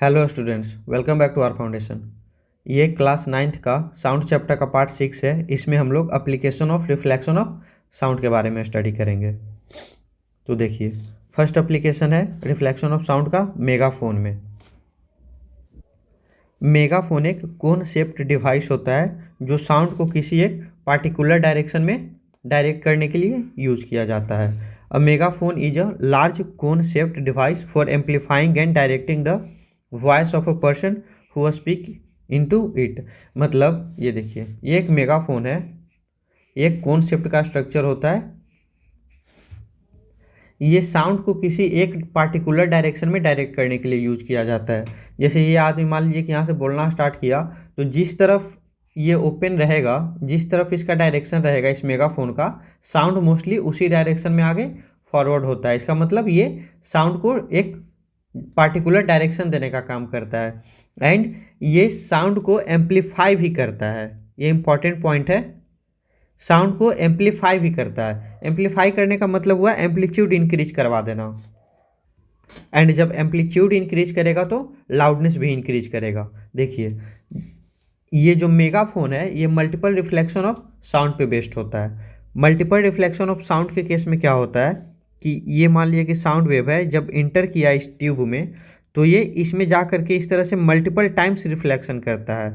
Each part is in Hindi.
Hello students, welcome back to our foundation. ये क्लास नाइन्थ का साउंड चैप्टर का पार्ट 6 है। इसमें हम लोग application of reflection of sound के बारे में स्टडी करेंगे। तो देखिए, फर्स्ट एप्लीकेशन है रिफ्लेक्शन ऑफ साउंड का मेगाफोन में। मेगाफोन एक कोन शेप्ड डिवाइस होता है जो साउंड को किसी एक पार्टिकुलर डायरेक्शन में डायरेक्ट करने के लिए यूज किया जाता है। A megaphone is a large cone shaped device for amplifying and directing the voice of a person who speak into it. मतलब ये देखिए, ये एक मेगाफोन है। एक कोन शेप्ड का स्ट्रक्चर होता है। ये साउंड को किसी एक पार्टिकुलर डायरेक्शन में डायरेक्ट करने के लिए यूज किया जाता है। जैसे ये आदमी मान लीजिए कि यहाँ से बोलना स्टार्ट किया, तो जिस तरफ ये ओपन रहेगा, जिस तरफ इसका डायरेक्शन रहेगा इस मेगाफोन का, साउंड मोस्टली उसी डायरेक्शन में आगे फॉरवर्ड होता है। इसका मतलब ये साउंड को एक पार्टिकुलर डायरेक्शन देने का काम करता है एंड ये साउंड को एम्पलीफाई भी करता है। ये इंपॉर्टेंट पॉइंट है। साउंड को एम्पलीफाई भी करता है। एम्पलीफाई करने का मतलब हुआ एम्पलीट्यूड इंक्रीज करवा देना। एंड जब एम्पलीट्यूड इंक्रीज करेगा तो लाउडनेस भी इंक्रीज करेगा। देखिए, ये जो मेगाफोन है ये मल्टीपल रिफ्लेक्शन ऑफ साउंड पे बेस्ड होता है। मल्टीपल रिफ्लेक्शन ऑफ साउंड के केस में क्या होता है कि ये मान लिया कि साउंड वेव है, जब इंटर किया इस ट्यूब में तो ये इसमें जा करके इस तरह से मल्टीपल टाइम्स रिफ्लेक्शन करता है।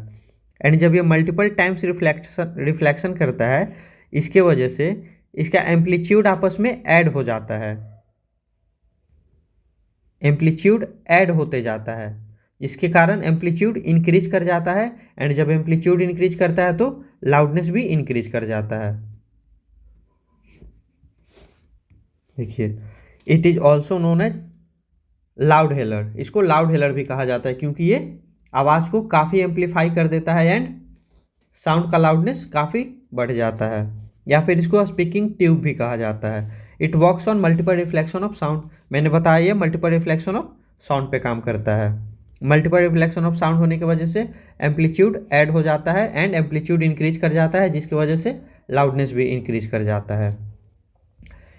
एंड जब ये मल्टीपल टाइम्स रिफ्लेक्शन करता है, इसके वजह से इसका एम्पलीट्यूड आपस में ऐड हो जाता है। एम्पलीट्यूड ऐड होते जाता है, इसके कारण एम्पलीट्यूड इंक्रीज कर जाता है। एंड जब एम्पलीट्यूड इंक्रीज करता है तो लाउडनेस भी इंक्रीज कर जाता है। देखिए, it is also known as loud hailer. इसको लाउड हेलर भी कहा जाता है क्योंकि ये आवाज़ को काफ़ी एम्पलीफाई कर देता है एंड साउंड का लाउडनेस काफ़ी बढ़ जाता है। या फिर इसको स्पीकिंग ट्यूब भी कहा जाता है। It works on multiple reflection of sound. मैंने बताया ये मल्टीपल रिफ्लेक्शन ऑफ साउंड पे काम करता है। मल्टीपल रिफ्लेक्शन ऑफ साउंड होने की वजह से एम्पलीट्यूड ऐड हो जाता है एंड एम्पलीट्यूड इंक्रीज कर जाता है, जिसकी वजह से लाउडनेस भी इंक्रीज कर जाता है।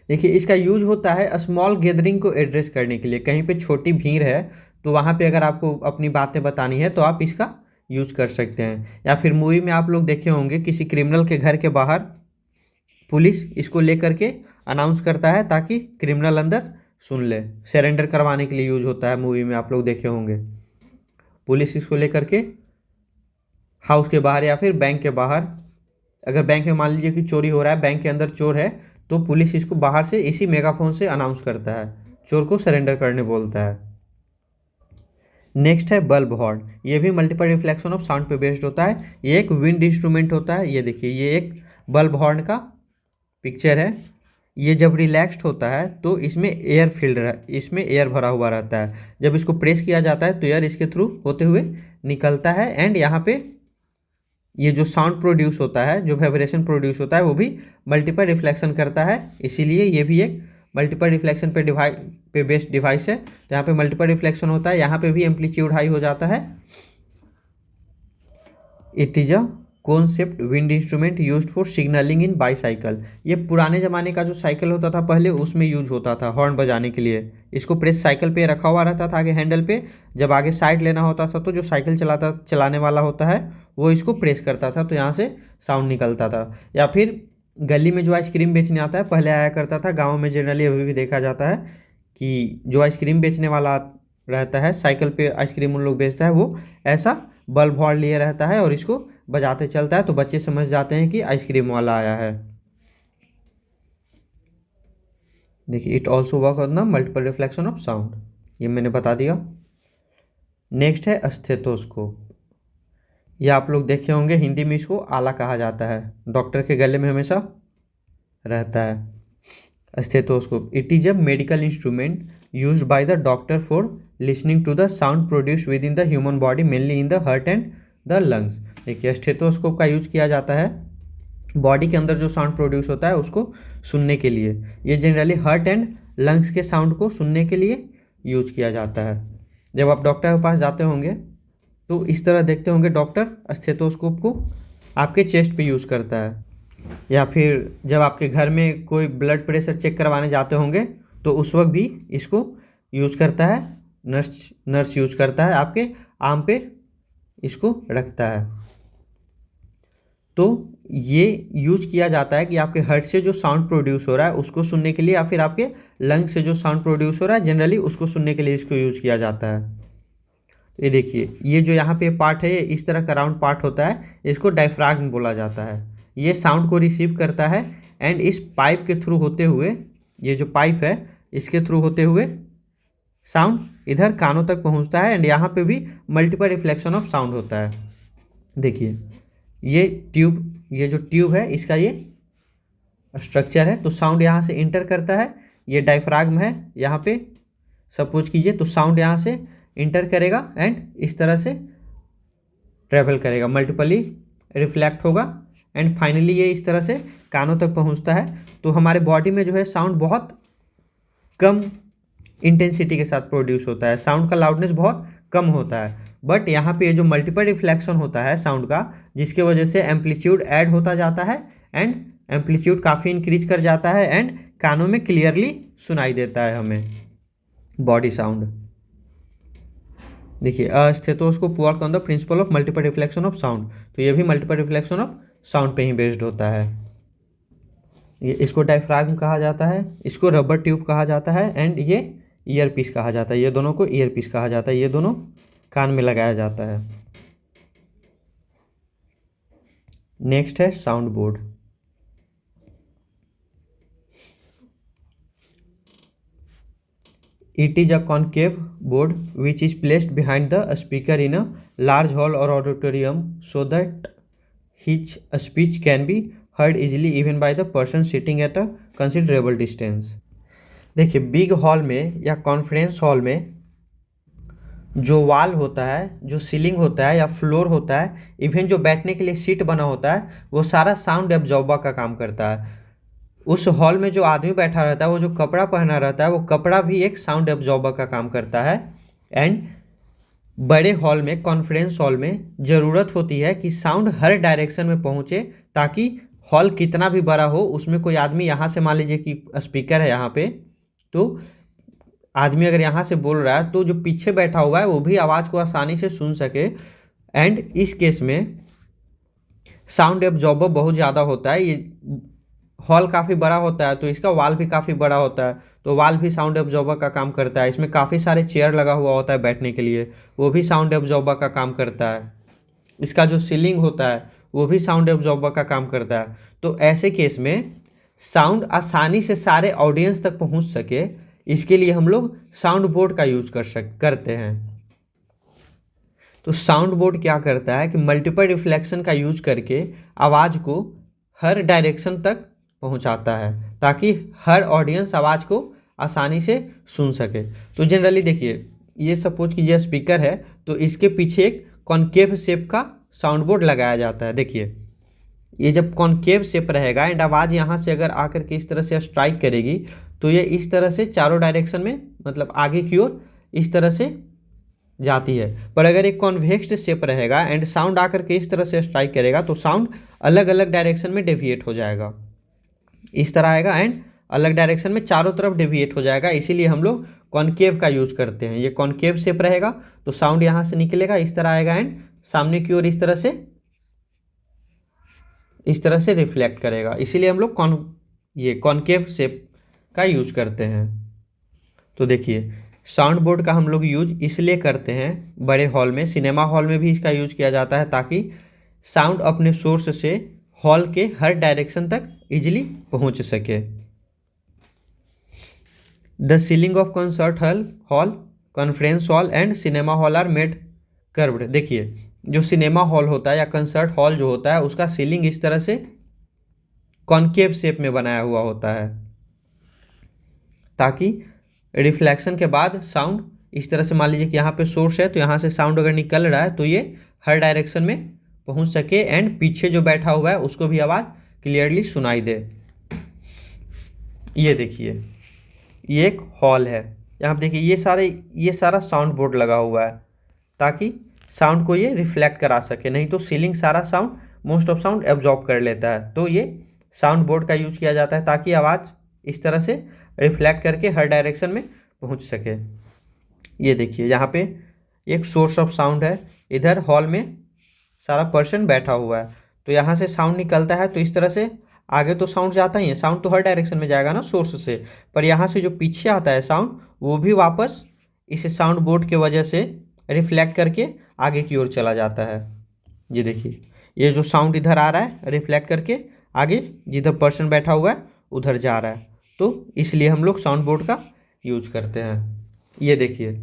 देखिए, इसका यूज होता है स्मॉल गैदरिंग को एड्रेस करने के लिए। कहीं पे छोटी भीड़ है तो वहाँ पे अगर आपको अपनी बातें बतानी है तो आप इसका यूज कर सकते हैं। या फिर मूवी में आप लोग देखे होंगे किसी क्रिमिनल के घर के बाहर पुलिस इसको लेकर के अनाउंस करता है ताकि क्रिमिनल अंदर सुन ले। सरेंडर करवाने के लिए यूज होता है। मूवी में आप लोग देखे होंगे पुलिस इसको लेकर के हाउस के बाहर या फिर बैंक के बाहर, अगर बैंक में मान लीजिए कि चोरी हो रहा है, बैंक के अंदर चोर है, तो पुलिस इसको बाहर से इसी मेगाफोन से अनाउंस करता है, चोर को सरेंडर करने बोलता है। नेक्स्ट है बल्ब हॉर्न। ये भी मल्टीपल रिफ्लेक्शन ऑफ साउंड पे बेस्ड होता है। ये एक विंड इंस्ट्रूमेंट होता है। ये देखिए, ये एक बल्ब हॉर्न का पिक्चर है। ये जब रिलैक्स्ड होता है तो इसमें एयर इसमें एयर भरा हुआ रहता है। जब इसको प्रेस किया जाता है तो एयर इसके थ्रू होते हुए निकलता है एंड यहाँ पे ये जो साउंड प्रोड्यूस होता है, जो वाइब्रेशन प्रोड्यूस होता है, वो भी मल्टीपल रिफ्लेक्शन करता है। इसीलिए ये भी एक मल्टीपल रिफ्लेक्शन पे बेस्ड डिवाइस है। तो यहाँ पे मल्टीपल रिफ्लेक्शन होता है, यहाँ पे भी एम्पलीट्यूड हाई हो जाता है। It is a concept wind instrument used for signalling in bicycle. ये पुराने ज़माने का जो साइकिल होता था पहले, उसमें यूज होता था हॉर्न बजाने के लिए। इसको प्रेस साइकिल पे रखा हुआ रहता था आगे हैंडल पे। जब आगे साइड लेना होता था तो जो साइकिल चलाने वाला होता है वो इसको प्रेस करता था तो यहाँ से साउंड निकलता था। या फिर गली में जो आइसक्रीम बेचने आता है, पहले आया करता था, गाँव में जनरली अभी भी देखा जाता है कि जो आइसक्रीम बेचने वाला रहता है, साइकिल पे आइसक्रीम उन लोग बेचता है, वो ऐसा बल्ब हॉर्न लिए रहता है और इसको बजाते चलता है तो बच्चे समझ जाते हैं कि आइसक्रीम वाला आया है। देखिए, it also work on the multiple reflection of sound, ये मैंने बता दिया। नेक्स्ट है स्टेथोस्कोप। ये आप लोग देखे होंगे, हिंदी में इसको आला कहा जाता है। डॉक्टर के गले में हमेशा रहता है stethoscope. It is a medical instrument used by the doctor for listening to the sound produce within the human body, mainly in the heart and the lungs. देखिए, स्टेथोस्कोप का यूज किया जाता है बॉडी के अंदर जो साउंड प्रोड्यूस होता है उसको सुनने के लिए। ये जनरली हार्ट एंड लंग्स के साउंड को सुनने के लिए यूज किया जाता है। जब आप डॉक्टर के पास जाते होंगे तो इस तरह देखते होंगे डॉक्टर स्टेथोस्कोप को आपके चेस्ट पे यूज़ करता है। या फिर जब आपके घर में कोई ब्लड प्रेशर चेक करवाने जाते होंगे तो उस वक्त भी इसको यूज़ करता है नर्स यूज करता है, आपके आर्म पे इसको रखता है। तो ये यूज किया जाता है कि आपके हार्ट से जो साउंड प्रोड्यूस हो रहा है उसको सुनने के लिए, या फिर आपके लंग से जो साउंड प्रोड्यूस हो रहा है जनरली उसको सुनने के लिए इसको यूज किया जाता है। ये देखिए, ये जो यहाँ पे पार्ट है ये इस तरह का राउंड पार्ट होता है, इसको डायफ्राग्म बोला जाता है। ये साउंड को रिसीव करता है एंड इस पाइप के थ्रू होते हुए, ये जो पाइप है इसके थ्रू होते हुए साउंड इधर कानों तक पहुँचता है एंड यहाँ पे भी मल्टीपल रिफ्लेक्शन ऑफ साउंड होता है। देखिए ये जो ट्यूब है इसका ये स्ट्रक्चर है। तो साउंड यहाँ से इंटर करता है, ये डायफ्राग्म है यहाँ पे सपोज कीजिए, तो साउंड यहाँ से इंटर करेगा एंड इस तरह से ट्रेवल करेगा, मल्टीपली रिफ्लेक्ट होगा एंड फाइनली ये इस तरह से कानों तक पहुँचता है। तो हमारे बॉडी में जो है साउंड बहुत कम इंटेंसिटी के साथ प्रोड्यूस होता है, साउंड का लाउडनेस बहुत कम होता है। बट यहाँ पे ये जो मल्टीपल रिफ्लेक्शन होता है साउंड का, जिसके वजह से एम्पलीट्यूड ऐड होता जाता है एंड एम्पलीट्यूड काफ़ी इंक्रीज कर जाता है एंड कानों में क्लियरली सुनाई देता है हमें बॉडी साउंड। देखिए stethoscope work on the principle of multiple reflection of sound, तो ये भी मल्टीपल रिफ्लेक्शन ऑफ साउंड पे ही बेस्ड होता है। ये इसको डायफ्राग्म कहा जाता है, इसको रबर ट्यूब कहा जाता है एंड ये ईयर पीस कहा जाता है। ये दोनों को ईयर पीस कहा जाता है, ये दोनों कान में लगाया जाता है। नेक्स्ट है sound board. It is a concave board which is placed behind the speaker in a large hall or auditorium so that his speech can be heard easily even by the person sitting at a considerable distance। देखिए बिग हॉल में या कॉन्फ्रेंस हॉल में जो वॉल होता है, जो सीलिंग होता है या फ्लोर होता है, इवन जो बैठने के लिए सीट बना होता है, वो सारा साउंड एब्जॉर्बर का काम करता है। उस हॉल में जो आदमी बैठा रहता है, वो जो कपड़ा पहना रहता है, वो कपड़ा भी एक साउंड एब्जॉर्बर का काम करता है। एंड बड़े हॉल में, कॉन्फ्रेंस हॉल में ज़रूरत होती है कि साउंड हर डायरेक्शन में पहुंचे, ताकि हॉल कितना भी बड़ा हो उसमें कोई आदमी यहाँ से, मान लीजिए कि स्पीकर है यहाँ पे, तो आदमी अगर यहाँ से बोल रहा है तो जो पीछे बैठा हुआ है वो भी आवाज़ को आसानी से सुन सके। एंड इस केस में साउंड एब्जॉर्बर बहुत ज़्यादा होता है। ये हॉल काफ़ी बड़ा होता है तो इसका वाल भी काफ़ी बड़ा होता है, तो वाल भी साउंड एब्जॉर्बर का काम करता है। इसमें काफ़ी सारे चेयर लगा हुआ होता है बैठने के लिए, वो भी साउंड एब्जॉर्बर का काम करता है। इसका जो सीलिंग होता है वो भी साउंड एब्जॉर्बर का काम करता है। तो ऐसे केस में साउंड आसानी से सारे ऑडियंस तक पहुंच सके, इसके लिए हम लोग साउंड बोर्ड का यूज करते हैं। तो साउंड बोर्ड क्या करता है कि मल्टीपल रिफ्लेक्शन का यूज करके आवाज़ को हर डायरेक्शन तक पहुंचाता है, ताकि हर ऑडियंस आवाज़ को आसानी से सुन सके। तो जनरली देखिए, ये सपोज कीजिए स्पीकर है, तो इसके पीछे एक कॉनकेव शेप का साउंड बोर्ड लगाया जाता है। देखिए ये जब कॉनकेव शेप रहेगा एंड आवाज़ यहाँ से अगर आकर के इस तरह से स्ट्राइक करेगी, तो ये इस तरह से चारों डायरेक्शन में, मतलब आगे की ओर इस तरह से जाती है। पर अगर एक कॉन्वेक्स्ड शेप रहेगा एंड साउंड आकर के इस तरह से स्ट्राइक करेगा, तो साउंड अलग अलग डायरेक्शन में डेविएट हो जाएगा, इस तरह आएगा एंड अलग डायरेक्शन में चारों तरफ डेविएट हो जाएगा। इसीलिए हम लोग कॉनकेव का यूज़ करते हैं। ये कॉनकेव शेप रहेगा तो साउंड यहाँ से निकलेगा, इस तरह आएगा एंड सामने की ओर इस तरह से रिफ्लेक्ट करेगा। इसीलिए हम लोग ये कॉनकेव शेप का यूज करते हैं। तो देखिए साउंड बोर्ड का हम लोग यूज इसलिए करते हैं बड़े हॉल में, सिनेमा हॉल में भी इसका यूज किया जाता है, ताकि साउंड अपने सोर्स से हॉल के हर डायरेक्शन तक इजीली पहुंच सके। The ceiling of concert hall, conference hall and cinema hall are made curved. देखिए जो सिनेमा हॉल होता है या कंसर्ट हॉल जो होता है, उसका सीलिंग इस तरह से कॉनकेव शेप में बनाया हुआ होता है, ताकि रिफ्लेक्शन के बाद साउंड इस तरह से, मान लीजिए कि यहाँ पे सोर्स है, तो यहाँ से साउंड अगर निकल रहा है तो ये हर डायरेक्शन में पहुँच सके एंड पीछे जो बैठा हुआ है उसको भी आवाज़ क्लियरली सुनाई दे। ये देखिए ये एक हॉल है, यहाँ पे देखिए ये सारा साउंड बोर्ड लगा हुआ है, ताकि साउंड को ये रिफ्लेक्ट करा सके। नहीं तो सीलिंग सारा sound, most of sound absorb कर लेता है। तो ये साउंड बोर्ड का यूज़ किया जाता है, ताकि आवाज़ इस तरह से रिफ्लेक्ट करके हर डायरेक्शन में पहुंच सके। ये देखिए यहाँ पे एक सोर्स ऑफ साउंड है, इधर हॉल में सारा पर्सन बैठा हुआ है, तो यहाँ से साउंड निकलता है, तो इस तरह से आगे तो साउंड जाता ही है, साउंड तो हर डायरेक्शन में जाएगा ना सोर्स से, पर यहाँ से जो पीछे आता है साउंड वो भी वापस इस साउंड बोर्ड की वजह से रिफ्लेक्ट करके आगे की ओर चला जाता है। ये देखिए ये जो साउंड इधर आ रहा है रिफ्लेक्ट करके आगे जिधर पर्सन बैठा हुआ है उधर जा रहा है, तो इसलिए हम लोग साउंड बोर्ड का यूज करते हैं। ये देखिए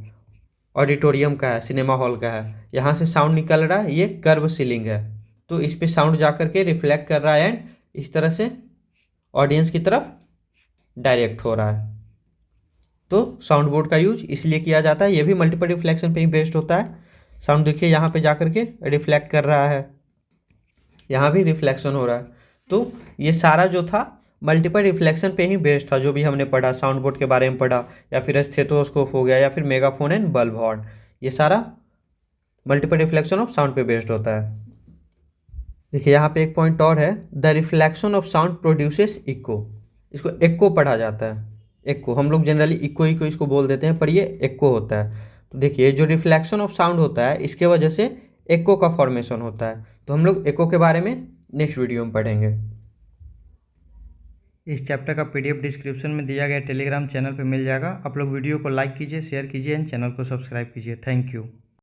ऑडिटोरियम का है, सिनेमा हॉल का है, यहाँ से साउंड निकल रहा है, ये कर्व सीलिंग है, तो इस पे साउंड जा करके रिफ्लेक्ट कर रहा है एंड इस तरह से ऑडियंस की तरफ डायरेक्ट हो रहा है। तो साउंड बोर्ड का यूज इसलिए किया जाता है, ये भी मल्टीपल रिफ्लेक्शन पे ही बेस्ड होता है। साउंड देखिए यहाँ पे जा करके रिफ्लेक्ट कर रहा है, यहाँ भी रिफ्लेक्शन हो रहा है, तो ये सारा जो था मल्टीपल रिफ्लेक्शन पे ही बेस्ड था, जो भी हमने पढ़ा, साउंड बोर्ड के बारे में पढ़ा, या फिर स्टेथोस्कोप हो गया, या फिर मेगाफोन एंड बल्ब हॉर्न, ये सारा मल्टीपल रिफ्लेक्शन ऑफ साउंड पे बेस्ड होता है। देखिए यहाँ पे एक पॉइंट और है, the reflection of sound produces echo, इसको एक्को पढ़ा जाता है। एक्को हम लोग जनरली इको इको इसको बोल देते हैं, पर ये एक्को होता है। तो देखिए जो रिफ्लेक्शन ऑफ साउंड होता है इसके वजह से एक्को का फॉर्मेशन होता है, तो हम लोग एक्को के बारे में नेक्स्ट वीडियो में पढ़ेंगे। इस चैप्टर का PDF डिस्क्रिप्शन में दिया गया टेलीग्राम चैनल पे मिल जाएगा। आप लोग वीडियो को लाइक कीजिए, शेयर कीजिए एंड चैनल को सब्सक्राइब कीजिए। Thank you.